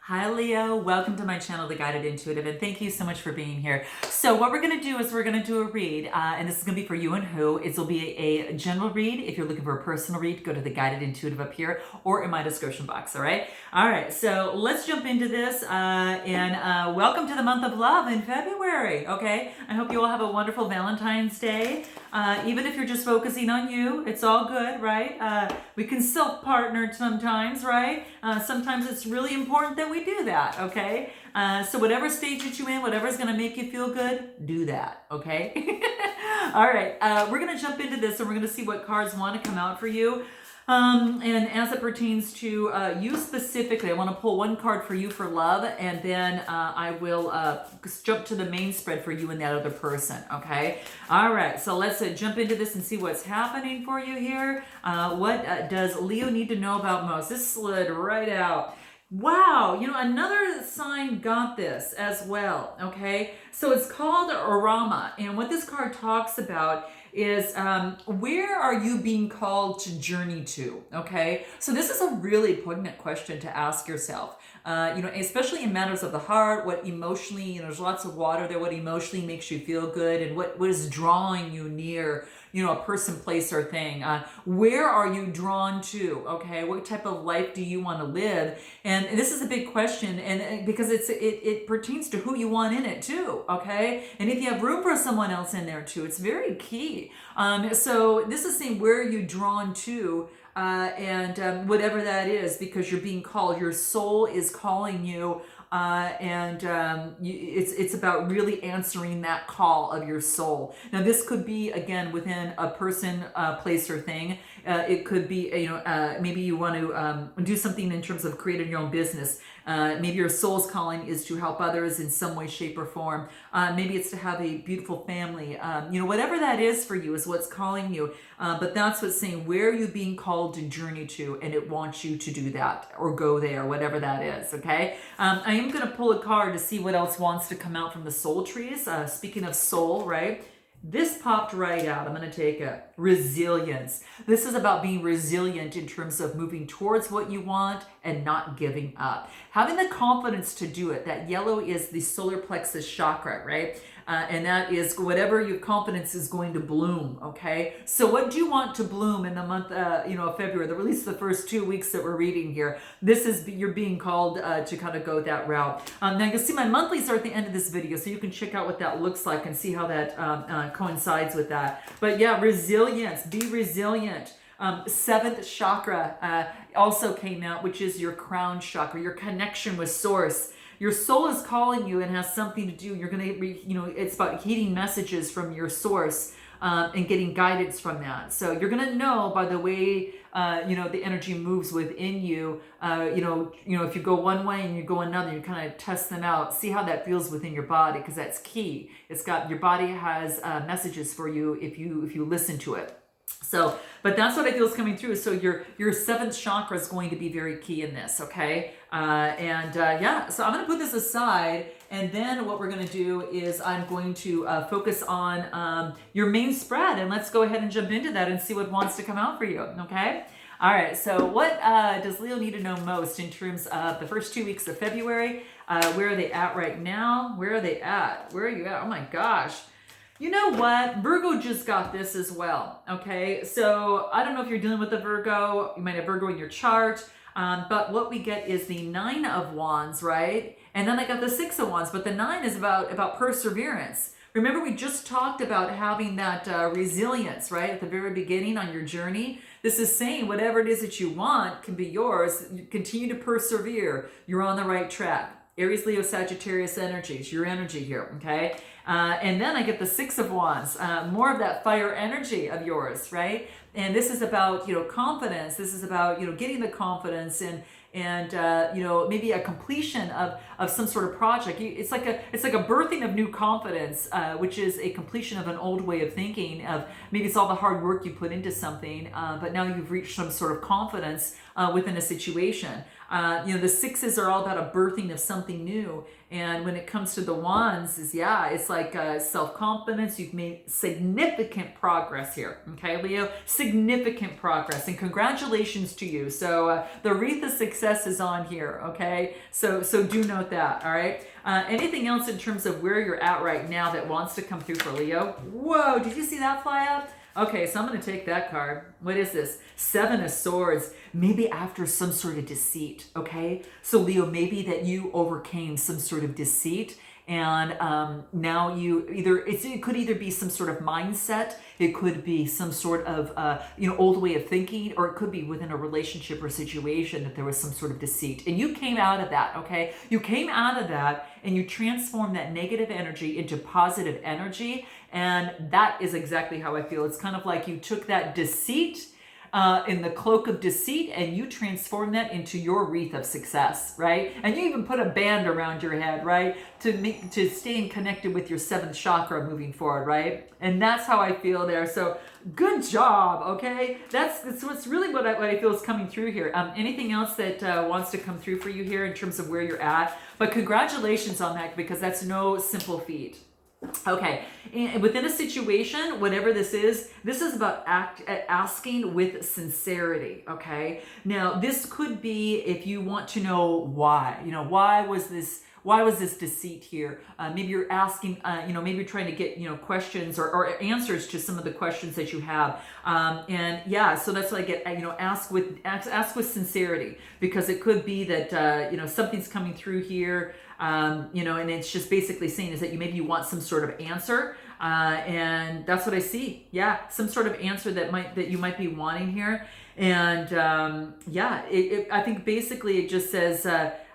Hi Leo, welcome to my channel, The Guided Intuitive, and thank you so much for being here. So what we're going to do is we're going to do a read, and this is going to be for you and who. It will be a general read. If you're looking for a personal read, go to The Guided Intuitive up here or in my description box, all right? All right, so let's jump into this, and welcome to the month of love in February, okay? I hope you all have a wonderful Valentine's Day. Even if you're just focusing on you, it's all good, right? We can self-partner sometimes, right? Sometimes it's really important that we do that, okay? So whatever stage that you're in, whatever's going to make you feel good, do that, okay? All right, we're going to jump into this and we're going to see what cards want to come out for you. And as it pertains to you specifically, I want to pull one card for you for love, and then I will jump to the main spread for you and that other person, okay? All right, so let's jump into this and see what's happening for you here. What does Leo need to know about most? This slid right out. Wow, you know, another sign got this as well, okay? So it's called Arama, and what this card talks about is where are you being called to journey to, okay? So this is a really poignant question to ask yourself. You know, especially in matters of the heart, what emotionally, you know, there's lots of water there, what emotionally makes you feel good and what is drawing you near, you know, a person, place, or thing. Where are you drawn to, okay? What type of life do you want to live? And this is a big question, and because it pertains to who you want in it too, okay? And if you have room for someone else in there too, it's very key. So this is saying, where are you drawn to? Whatever that is, because you're being called, your soul is calling you, it's about really answering that call of your soul. Now, this could be, again, within a person, place, or thing. It could be, you know, maybe you want to do something in terms of creating your own business. Maybe your soul's calling is to help others in some way, shape, or form. Maybe it's to have a beautiful family. You know, whatever that is for you is what's calling you. But that's what's saying, where are you being called to journey to? And it wants you to do that or go there, whatever that is, okay? I am going to pull a card to see what else wants to come out from the soul trees. Speaking of soul, right? This popped right out. I'm going to take a resilience. This is about being resilient in terms of moving towards what you want and not giving up. Having the confidence to do it. That yellow is the solar plexus chakra, right? And that is whatever your confidence is going to bloom, okay? So what do you want to bloom in the month, you know, of February, at least the first 2 weeks that we're reading here? This is, you're being called to kind of go that route. Now you can see my monthlies are at the end of this video, so you can check out what that looks like and see how that coincides with that. But yeah, resilience, be resilient. Seventh chakra also came out, which is your crown chakra, your connection with source. Your soul is calling you and has something to do. You're going to, you know, it's about heeding messages from your source and getting guidance from that. So you're going to know by the way, you know, the energy moves within you. You know, if you go one way and you go another, you kind of test them out, see how that feels within your body, because that's key. It's got, your body has messages for you if you listen to it. So, but that's what I feel is coming through. So your seventh chakra is going to be very key in this, okay? Yeah, so I'm going to put this aside, and then what we're going to do is I'm going to focus on your main spread, and let's go ahead and jump into that and see what wants to come out for you, okay? All right, so what does Leo need to know most in terms of the first 2 weeks of February? Where are they at right now? Where are they at? Where are you at? Oh my gosh. You know what? Virgo just got this as well, okay? So I don't know if you're dealing with a Virgo. You might have Virgo in your chart. But what we get is the 9 of Wands, right? And then I got the 6 of Wands. But the 9 is about perseverance. Remember, we just talked about having that resilience, right? At the very beginning on your journey. This is saying whatever it is that you want can be yours. You continue to persevere. You're on the right track. Aries, Leo, Sagittarius energies, your energy here, okay? And then I get the 6 of Wands, more of that fire energy of yours, right? And this is about, you know, confidence. This is about, you know, getting the confidence and you know, maybe a completion of some sort of project. It's like a birthing of new confidence, which is a completion of an old way of thinking. Of maybe it's all the hard work you put into something, but now you've reached some sort of confidence within a situation. The sixes are all about a birthing of something new. And when it comes to the wands, it's like self-confidence. You've made significant progress here. Okay, Leo, significant progress, and congratulations to you. So the wreath of success is on here. Okay, so do note that. All right. Anything else in terms of where you're at right now that wants to come through for Leo? Whoa, did you see that fly up? Okay, so I'm going to take that card. What is this? Seven of Swords. Maybe after some sort of deceit, okay? So Leo, maybe that you overcame some sort of deceit, and now it could either be some sort of mindset, it could be some sort of old way of thinking, or it could be within a relationship or situation that there was some sort of deceit, and you came out of that. Okay, you came out of that and you transformed that negative energy into positive energy, and that is exactly how I feel. It's kind of like you took that deceit in the cloak of deceit, and you transform that into your wreath of success, right? And you even put a band around your head, right, to staying connected with your seventh chakra moving forward, right? And that's how I feel there. So good job, okay? That's what's really what I feel is coming through here. Anything else that wants to come through for you here in terms of where you're at? But congratulations on that, because that's no simple feat. Okay, and within a situation, whatever this is about asking with sincerity, okay? Now, this could be if you want to know why. Why was this deceit here? Maybe you're asking, maybe you're trying to get, questions or answers to some of the questions that you have. So that's what I get, ask with sincerity, because it could be that, something's coming through here, and it's just basically saying is that maybe you want some sort of answer, and that's what I see. Yeah, some sort of answer that you might be wanting here, and I think basically it just says that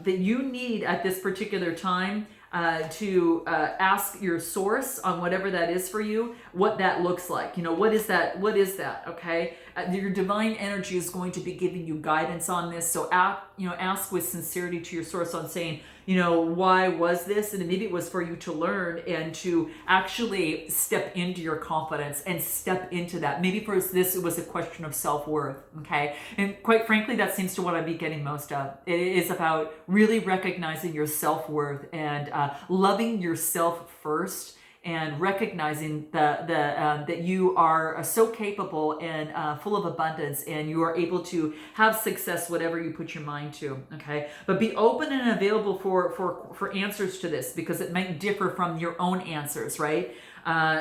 you need at this particular time to ask your source on whatever that is for you, what that looks like. What is that? Okay, your divine energy is going to be giving you guidance on this. So ask with sincerity to your source on saying, why was this? And maybe it was for you to learn and to actually step into your confidence and step into that. Maybe for this, it was a question of self-worth, okay? And quite frankly, that seems to what I'd be getting most of. It is about really recognizing your self-worth and loving yourself first, and recognizing that you are so capable and full of abundance, and you are able to have success whatever you put your mind to. Okay, but be open and available for answers to this, because it might differ from your own answers, right?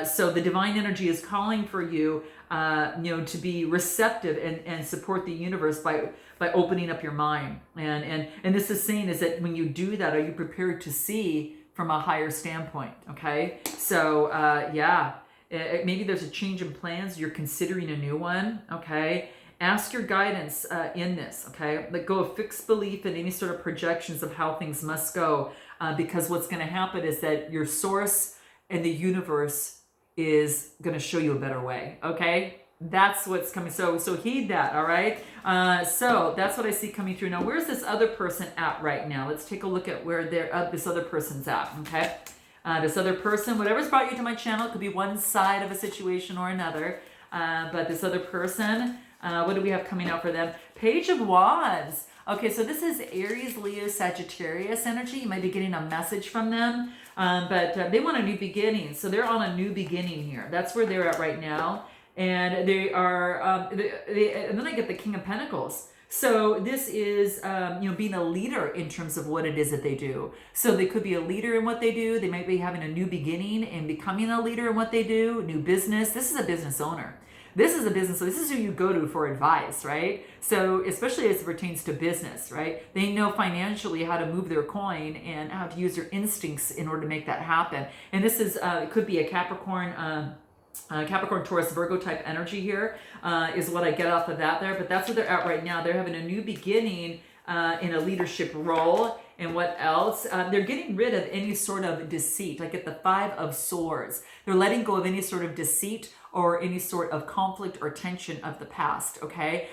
So the divine energy is calling for you, to be receptive and support the universe by opening up your mind. And this is saying is that when you do that, are you prepared to see from a higher standpoint? Okay, so maybe there's a change in plans, you're considering a new one. Okay, ask your guidance in this. Okay, let go of fixed belief and any sort of projections of how things must go, because what's going to happen is that your source and the universe is going to show you a better way. Okay, that's what's coming. So heed that. All right. So that's what I see coming through. Now, where's this other person at right now? Let's take a look at where this other person's at. Okay. This other person, whatever's brought you to my channel, it could be one side of a situation or another. But this other person, what do we have coming out for them? Page of Wands. Okay, so this is Aries, Leo, Sagittarius energy. You might be getting a message from them, but they want a new beginning. So they're on a new beginning here. That's where they're at right now. And they are, and then I get the King of Pentacles. So this is, being a leader in terms of what it is that they do. So they could be a leader in what they do. They might be having a new beginning and becoming a leader in what they do, new business. This is a business owner. This is a business, so this is who you go to for advice, right? So especially as it pertains to business, right? They know financially how to move their coin and how to use their instincts in order to make that happen. And this is, it could be a Capricorn, Taurus, Virgo type energy here, is what I get off of that there. But that's where they're at right now. They're having a new beginning in a leadership role. And what else? They're getting rid of any sort of deceit. Like at the Five of Swords, they're letting go of any sort of deceit or any sort of conflict or tension of the past, okay?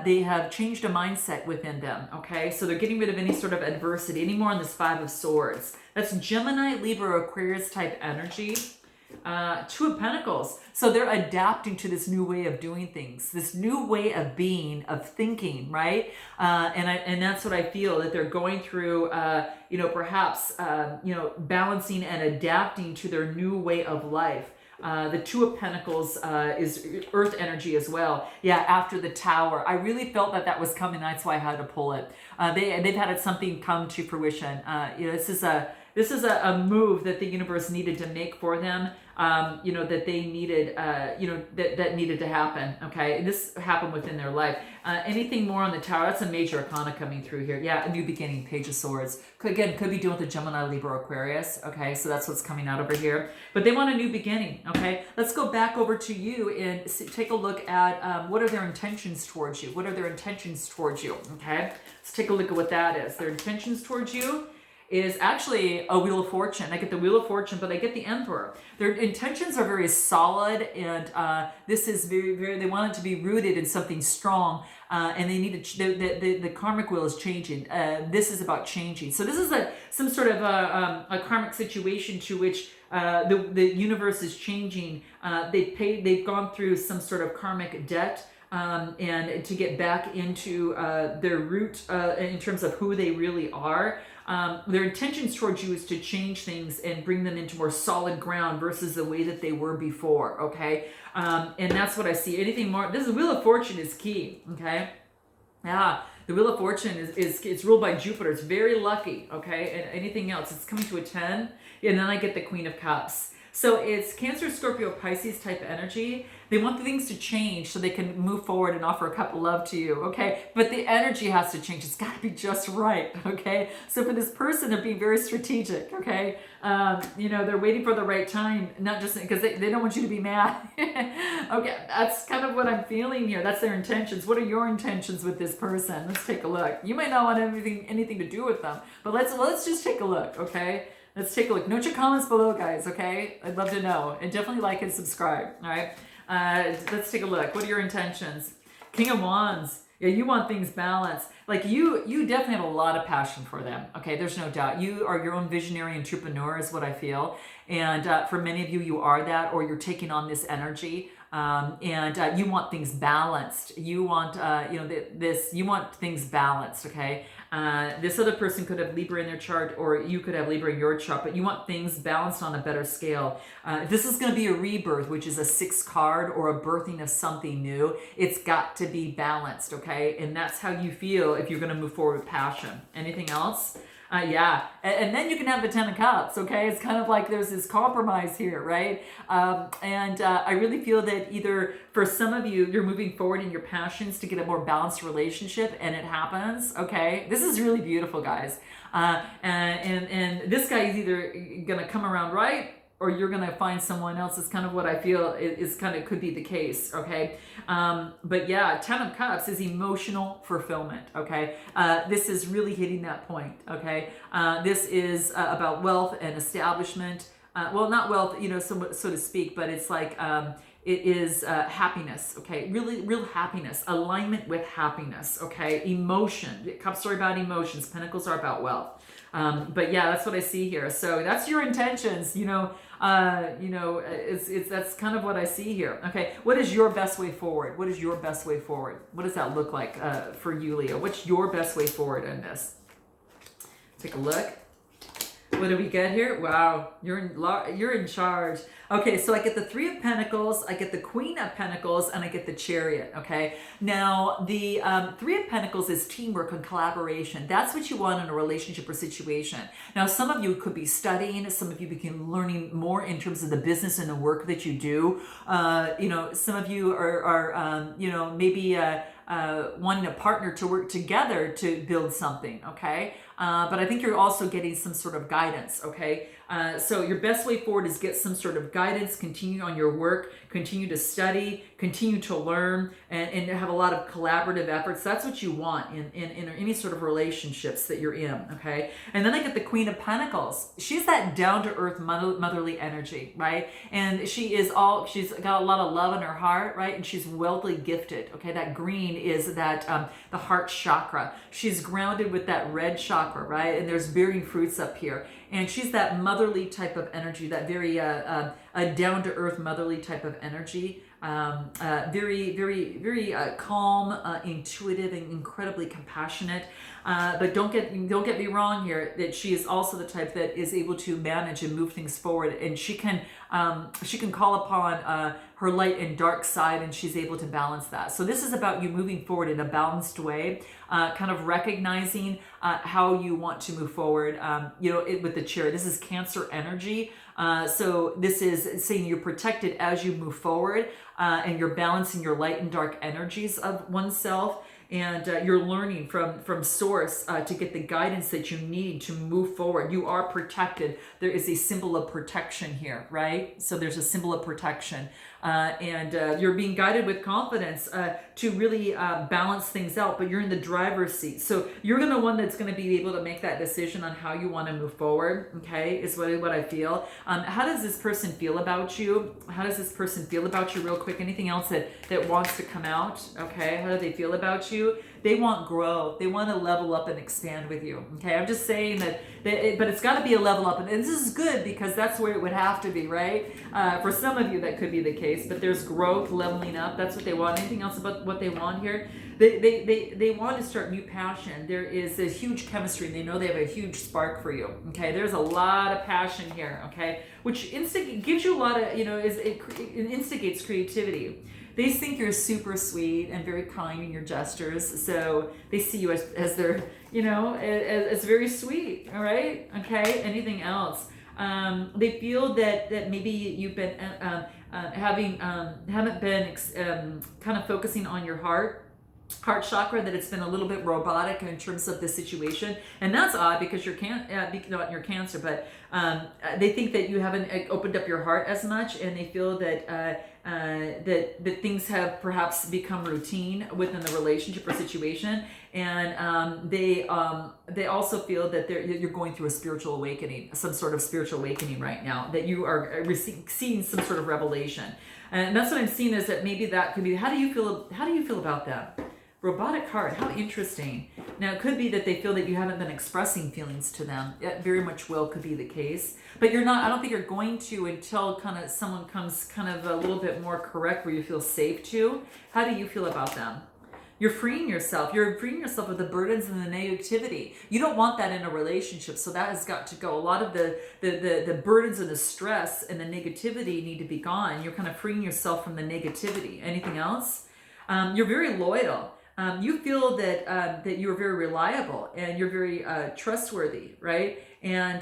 They have changed a mindset within them, okay? So they're getting rid of any sort of adversity, any more on this Five of Swords. That's Gemini, Libra, Aquarius type energy. Two of Pentacles. So they're adapting to this new way of doing things, this new way of being, of thinking, right? And that's what I feel, that they're going through, perhaps, balancing and adapting to their new way of life. The Two of Pentacles is earth energy as well. Yeah, after the Tower. I really felt that was coming. That's why I had to pull it. They've had something come to fruition. This is a move that the universe needed to make for them. That they needed, that needed to happen. Okay, and this happened within their life. Anything more on the Tower? That's a major arcana coming through here. Yeah, a new beginning, Page of Swords. Could be dealing with the Gemini, Libra, Aquarius. Okay, so that's what's coming out over here. But they want a new beginning. Okay, let's go back over to you and take a look at what are their intentions towards you. What are their intentions towards you? Okay, let's take a look at what that is. Their intentions towards you is actually a Wheel of Fortune. I get the Wheel of Fortune, but I get the Emperor. Their intentions are very solid, and this is very, very, they want it to be rooted in something strong, and they need to, the karmic wheel is changing. This is about changing. So this is some sort of a karmic situation to which the universe is changing. They've gone through some sort of karmic debt, and to get back into their root in terms of who they really are. Their intentions towards you is to change things and bring them into more solid ground versus the way that they were before, okay? And that's what I see. Anything more, this Wheel of Fortune is key, okay? Yeah, the Wheel of Fortune is it's ruled by Jupiter. It's very lucky, okay? And anything else, it's coming to a 10. And then I get the Queen of Cups. So it's Cancer, Scorpio, Pisces type of energy. They want the things to change so they can move forward and offer a cup of love to you, okay? But the energy has to change. It's got to be just right, okay? So for this person, they're being very strategic, okay? They're waiting for the right time, not just because they don't want you to be mad. Okay, that's kind of what I'm feeling here. That's their intentions. What are your intentions with this person? Let's take a look. You might not want anything to do with them, but let's just take a look, okay? Let's take a look. Note your comments below, guys, okay? I'd love to know. And definitely like and subscribe, all right? Let's take a look. What are your intentions? King of Wands. Yeah, you want things balanced. Like you definitely have a lot of passion for them. Okay, there's no doubt. You are your own visionary entrepreneur is what I feel. And for many of you, you are that, or you're taking on this energy. And you want things balanced. You want, you want things balanced, okay? This other person could have Libra in their chart, or you could have Libra in your chart, but you want things balanced on a better scale. This is going to be a rebirth, which is a 6 card, or a birthing of something new. It's got to be balanced, okay? And that's how you feel if you're going to move forward with passion. Anything else? Yeah, and then you can have the 10 of Cups, okay? It's kind of like there's this compromise here, right? I really feel that either for some of you, you're moving forward in your passions to get a more balanced relationship, and it happens, okay? This is really beautiful, guys. And this guy is either gonna come around right, or you're going to find someone else. Is kind of what I feel is kind of could be the case, okay? But yeah, 10 of Cups is emotional fulfillment, okay? This is really hitting that point, okay? This is about wealth and establishment. Well, not wealth, so to speak, but it's like it is happiness, okay? Really, real happiness, alignment with happiness, okay? Emotion. Cups are about emotions. Pentacles are about wealth. But yeah, that's what I see here. So that's your intentions, that's kind of what I see here. Okay, what is your best way forward? What is your best way forward? What does that look like for you, Leo? What's your best way forward in this? Take a look. What do we get here? Wow, you're in charge. Okay, so I get the 3 of Pentacles, I get the Queen of Pentacles, and I get the Chariot, okay? Now, the 3 of Pentacles is teamwork and collaboration. That's what you want in a relationship or situation. Now, some of you could be studying, some of you begin learning more in terms of the business and the work that you do. Some of you are maybe wanting a partner to work together to build something, okay? But I think you're also getting some sort of guidance, okay? So your best way forward is get some sort of guidance, continue on your work, continue to study, continue to learn and have a lot of collaborative efforts. That's what you want in any sort of relationships that you're in, okay? And then I get the Queen of Pentacles. She's that down-to-earth motherly energy, right? And she's got a lot of love in her heart, right? And she's wealthily gifted, okay? That green is that the heart chakra. She's grounded with that red chakra, right? And there's bearing fruits up here. And she's that motherly type of energy, that very down-to-earth motherly type of energy. Very calm, intuitive, and incredibly compassionate. But don't get me wrong here, that she is also the type that is able to manage and move things forward, and she can call upon her light and dark side, and she's able to balance that. So this is about you moving forward in a balanced way, kind of recognizing how you want to move forward. With the Chariot, this is Cancer energy. So this is saying you're protected as you move forward, and you're balancing your light and dark energies of oneself. And you're learning from source to get the guidance that you need to move forward. You are protected. There is a symbol of protection here, right? So there's a symbol of protection. And you're being guided with confidence to really balance things out, but you're in the driver's seat. So you're the one that's going to be able to make that decision on how you want to move forward, okay, is what I feel. How does this person feel about you? How does this person feel about you real quick? Anything else that wants to come out, okay? How do they feel about you? They want growth. They want to level up and expand with you, okay? I'm just saying but it's got to be a level up. And this is good because that's where it would have to be, right? For some of you, that could be the case, but there's growth, leveling up. That's what they want. Anything else about what they want here? They want to start new passion. There is a huge chemistry, and they know they have a huge spark for you, okay? There's a lot of passion here, okay? Which gives you a lot of, it instigates creativity. They think you're super sweet and very kind in your gestures, so they see you as their, as very sweet. All right, okay. Anything else? They feel that maybe you've been haven't been kind of focusing on your heart chakra, that it's been a little bit robotic in terms of the situation, and that's odd because you're not your Cancer, but they think that you haven't opened up your heart as much, and they feel that that things have perhaps become routine within the relationship or situation, and they also feel that you're going through a spiritual awakening, some sort of spiritual awakening right now, that you are seeing some sort of revelation, and that's what I'm seeing, is that maybe that could be. How do you feel about that? Robotic heart, how interesting. Now, it could be that they feel that you haven't been expressing feelings to them. It very much well could be the case. But you're not, I don't think you're going to until kind of someone comes kind of a little bit more correct where you feel safe to. How do you feel about them? You're freeing yourself. You're freeing yourself of the burdens and the negativity. You don't want that in a relationship, so that has got to go. A lot of the burdens and the stress and the negativity need to be gone. You're kind of freeing yourself from the negativity. Anything else? You're very loyal. You feel that you're very reliable and you're very trustworthy, right? And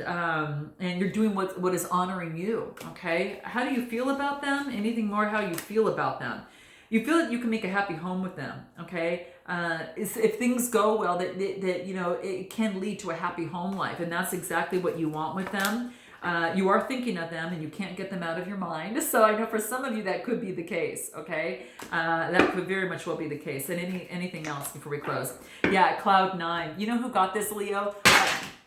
you're doing what is honoring you. Okay. How do you feel about them? Anything more? How you feel about them? You feel that you can make a happy home with them. Okay. If things go well, that it can lead to a happy home life, and that's exactly what you want with them. You are thinking of them and you can't get them out of your mind. So I know for some of you that could be the case, okay? That could very much well be the case. And anything else before we close? Yeah, Cloud 9. You know who got this, Leo?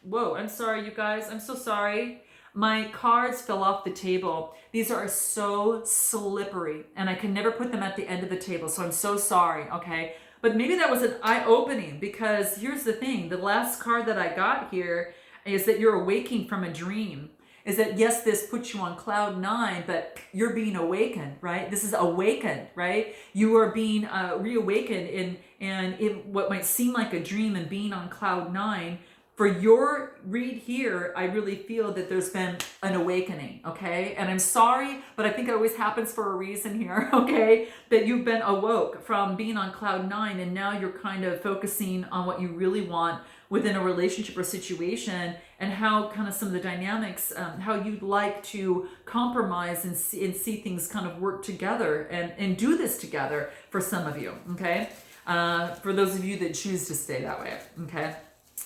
Whoa, I'm sorry, you guys. I'm so sorry. My cards fell off the table. These are so slippery and I can never put them at the end of the table. So I'm so sorry, okay? But maybe that was an eye-opening, because here's the thing. The last card that I got here is that you're awaking from a dream. Is that, yes, this puts you on cloud 9, but you're being awakened, right? This is awakened, right? You are being reawakened in what might seem like a dream, and being on cloud 9. For your read here, I really feel that there's been an awakening, okay? And I'm sorry, but I think it always happens for a reason here, okay? That you've been awoke from being on cloud 9, and now you're kind of focusing on what you really want within a relationship or situation, and how kind of some of the dynamics, how you'd like to compromise and see things kind of work together and do this together for some of you, okay? For those of you that choose to stay that way, okay?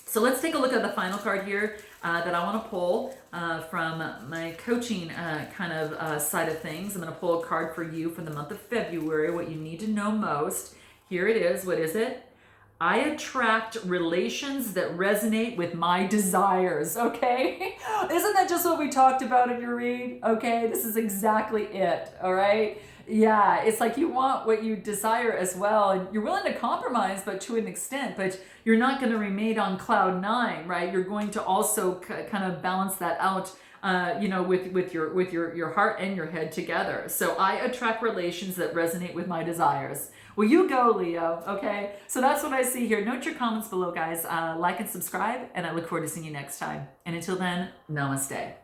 So let's take a look at the final card here that I want to pull from my coaching kind of side of things. I'm going to pull a card for you for the month of February, what you need to know most. Here it is. What is it? I attract relations that resonate with my desires, okay? Isn't that just what we talked about in your read? Okay, this is exactly it, all right? Yeah, it's like you want what you desire as well, and you're willing to compromise, but to an extent, but you're not going to remain on cloud nine, right? You're going to also kind of balance that out, with your heart and your head together. So I attract relations that resonate with my desires. Well, you go, Leo. Okay, so that's what I see here. Note your comments below, guys. Like and subscribe, and I look forward to seeing you next time. And until then, namaste.